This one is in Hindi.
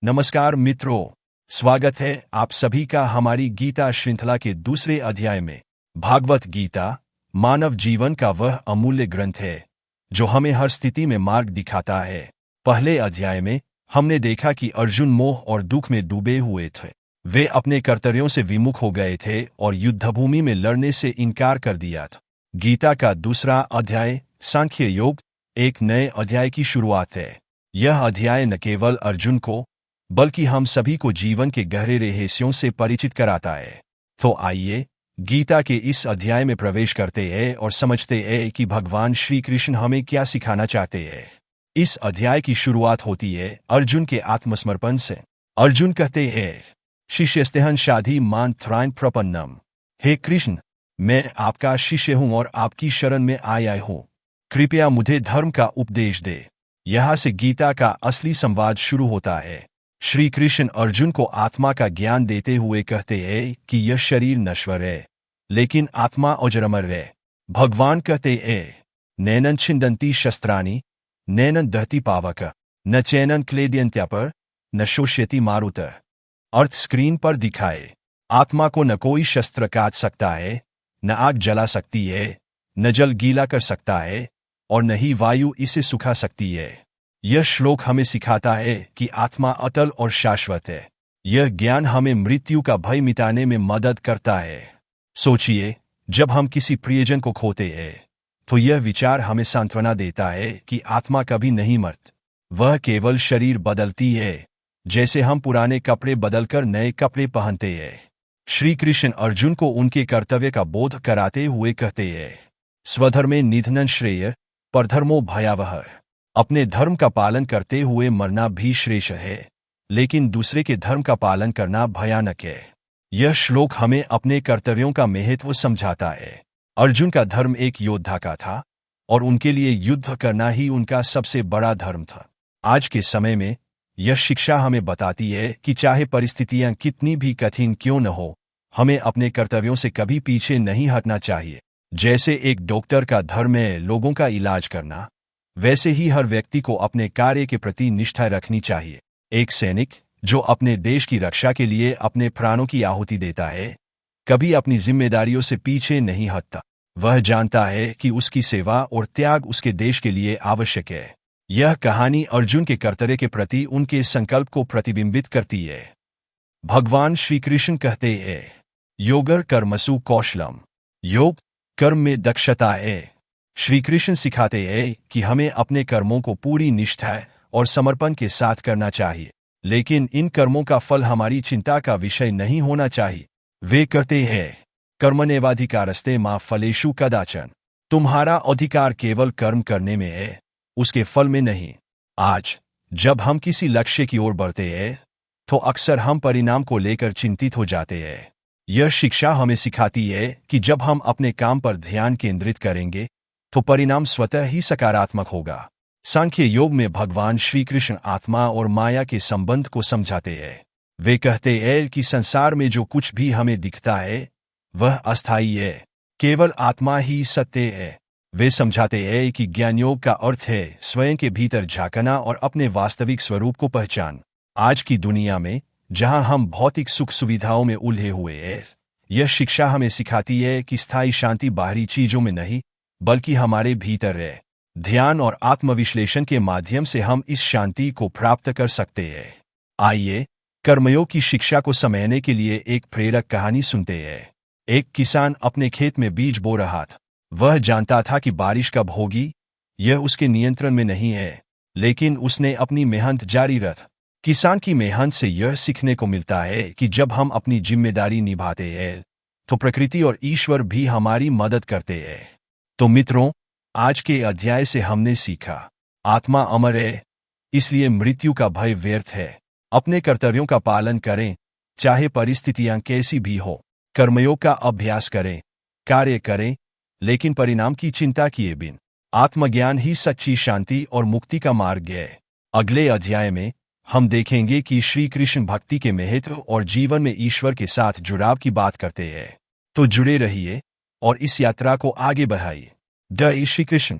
नमस्कार मित्रों, स्वागत है आप सभी का हमारी गीता श्रृंखला के दूसरे अध्याय में। भागवत गीता मानव जीवन का वह अमूल्य ग्रंथ है जो हमें हर स्थिति में मार्ग दिखाता है। पहले अध्याय में हमने देखा कि अर्जुन मोह और दुख में डूबे हुए थे। वे अपने कर्तव्यों से विमुख हो गए थे और युद्धभूमि में लड़ने से इनकार कर दिया था। गीता का दूसरा अध्याय सांख्य योग एक नए अध्याय की शुरुआत है। यह अध्याय न केवल अर्जुन को बल्कि हम सभी को जीवन के गहरे रहस्यों से परिचित कराता है। तो आइए गीता के इस अध्याय में प्रवेश करते हैं और समझते हैं कि भगवान श्री कृष्ण हमें क्या सिखाना चाहते हैं। इस अध्याय की शुरुआत होती है अर्जुन के आत्मसमर्पण से। अर्जुन कहते हैं, शिष्यस्तेहं शाधि मान थ्राइन प्रपन्नम। हे कृष्ण, मैं आपका शिष्य हूं और आपकी शरण में आया हूं। कृपया मुझे धर्म का उपदेश दे। यहां से गीता का असली संवाद शुरू होता है। श्री कृष्ण अर्जुन को आत्मा का ज्ञान देते हुए कहते हैं कि यह शरीर नश्वर है लेकिन आत्मा अजरमर है। भगवान कहते हैं, नैनन छिंदंती शस्त्राणि नैनन दहती पावक न चैनन क्लेद्यंत्यापर न शोष्यति मारुत। अर्थ स्क्रीन पर दिखाए, आत्मा को न कोई शस्त्र काट सकता है, न आग जला सकती है, न जल गीला कर सकता है और न ही वायु इसे सुखा सकती है। यह श्लोक हमें सिखाता है कि आत्मा अटल और शाश्वत है। यह ज्ञान हमें मृत्यु का भय मिटाने में मदद करता है। सोचिए, जब हम किसी प्रियजन को खोते हैं तो यह विचार हमें सांत्वना देता है कि आत्मा कभी नहीं मरती। वह केवल शरीर बदलती है, जैसे हम पुराने कपड़े बदलकर नए कपड़े पहनते हैं। श्री कृष्ण अर्जुन को उनके कर्तव्य का बोध कराते हुए कहते हैं, स्वधर्मे निधनं श्रेय परधर्मो भयावह। अपने धर्म का पालन करते हुए मरना भी श्रेष्ठ है, लेकिन दूसरे के धर्म का पालन करना भयानक है। यह श्लोक हमें अपने कर्तव्यों का महत्व समझाता है। अर्जुन का धर्म एक योद्धा का था और उनके लिए युद्ध करना ही उनका सबसे बड़ा धर्म था। आज के समय में यह शिक्षा हमें बताती है कि चाहे परिस्थितियां कितनी भी कठिन क्यों न हो, हमें अपने कर्तव्यों से कभी पीछे नहीं हटना चाहिए। जैसे एक डॉक्टर का धर्म है लोगों का इलाज करना, वैसे ही हर व्यक्ति को अपने कार्य के प्रति निष्ठा रखनी चाहिए। एक सैनिक जो अपने देश की रक्षा के लिए अपने प्राणों की आहुति देता है, कभी अपनी जिम्मेदारियों से पीछे नहीं हटता। वह जानता है कि उसकी सेवा और त्याग उसके देश के लिए आवश्यक है। यह कहानी अर्जुन के कर्तव्य के प्रति उनके संकल्प को प्रतिबिंबित करती है। भगवान श्री कृष्ण कहते हैं, योगर कर्मसु कौशलम। योग कर्म में दक्षता है। श्री कृष्ण सिखाते हैं कि हमें अपने कर्मों को पूरी निष्ठा और समर्पण के साथ करना चाहिए, लेकिन इन कर्मों का फल हमारी चिंता का विषय नहीं होना चाहिए। वे कहते हैं, कर्मण्येवाधिकारस्ते मा फलेषु कदाचन। तुम्हारा अधिकार केवल कर्म करने में है, उसके फल में नहीं। आज जब हम किसी लक्ष्य की ओर बढ़ते हैं तो अक्सर हम परिणाम को लेकर चिंतित हो जाते हैं। यह शिक्षा हमें सिखाती है कि जब हम अपने काम पर ध्यान केंद्रित करेंगे तो परिणाम स्वतः ही सकारात्मक होगा। सांख्य योग में भगवान श्री कृष्ण आत्मा और माया के संबंध को समझाते हैं। वे कहते हैं कि संसार में जो कुछ भी हमें दिखता है वह अस्थायी है, केवल आत्मा ही सत्य है। वे समझाते हैं कि ज्ञानयोग का अर्थ है स्वयं के भीतर झांकना और अपने वास्तविक स्वरूप को पहचान। आज की दुनिया में जहां हम भौतिक सुख सुविधाओं में उलझे हुए हैं, यह शिक्षा हमें सिखाती है कि स्थायी शांति बाहरी चीजों में नहीं बल्कि हमारे भीतर है। ध्यान और आत्मविश्लेषण के माध्यम से हम इस शांति को प्राप्त कर सकते हैं। आइए कर्मयोग की शिक्षा को समझने के लिए एक प्रेरक कहानी सुनते हैं। एक किसान अपने खेत में बीज बो रहा था। वह जानता था कि बारिश कब होगी यह उसके नियंत्रण में नहीं है, लेकिन उसने अपनी मेहनत जारी रखी। किसान की मेहनत से यह सीखने को मिलता है कि जब हम अपनी जिम्मेदारी निभाते हैं तो प्रकृति और ईश्वर भी हमारी मदद करते हैं। तो मित्रों, आज के अध्याय से हमने सीखा, आत्मा अमर है, इसलिए मृत्यु का भय व्यर्थ है। अपने कर्तव्यों का पालन करें, चाहे परिस्थितियां कैसी भी हो। कर्मयोग का अभ्यास करें, कार्य करें, लेकिन परिणाम की चिंता किए बिन। आत्मज्ञान ही सच्ची शांति और मुक्ति का मार्ग है। अगले अध्याय में हम देखेंगे कि श्री कृष्ण भक्ति के महत्व और जीवन में ईश्वर के साथ जुड़ाव की बात करते हैं। तो जुड़े रहिए और इस यात्रा को आगे बढ़ाइए। जय श्री कृष्ण।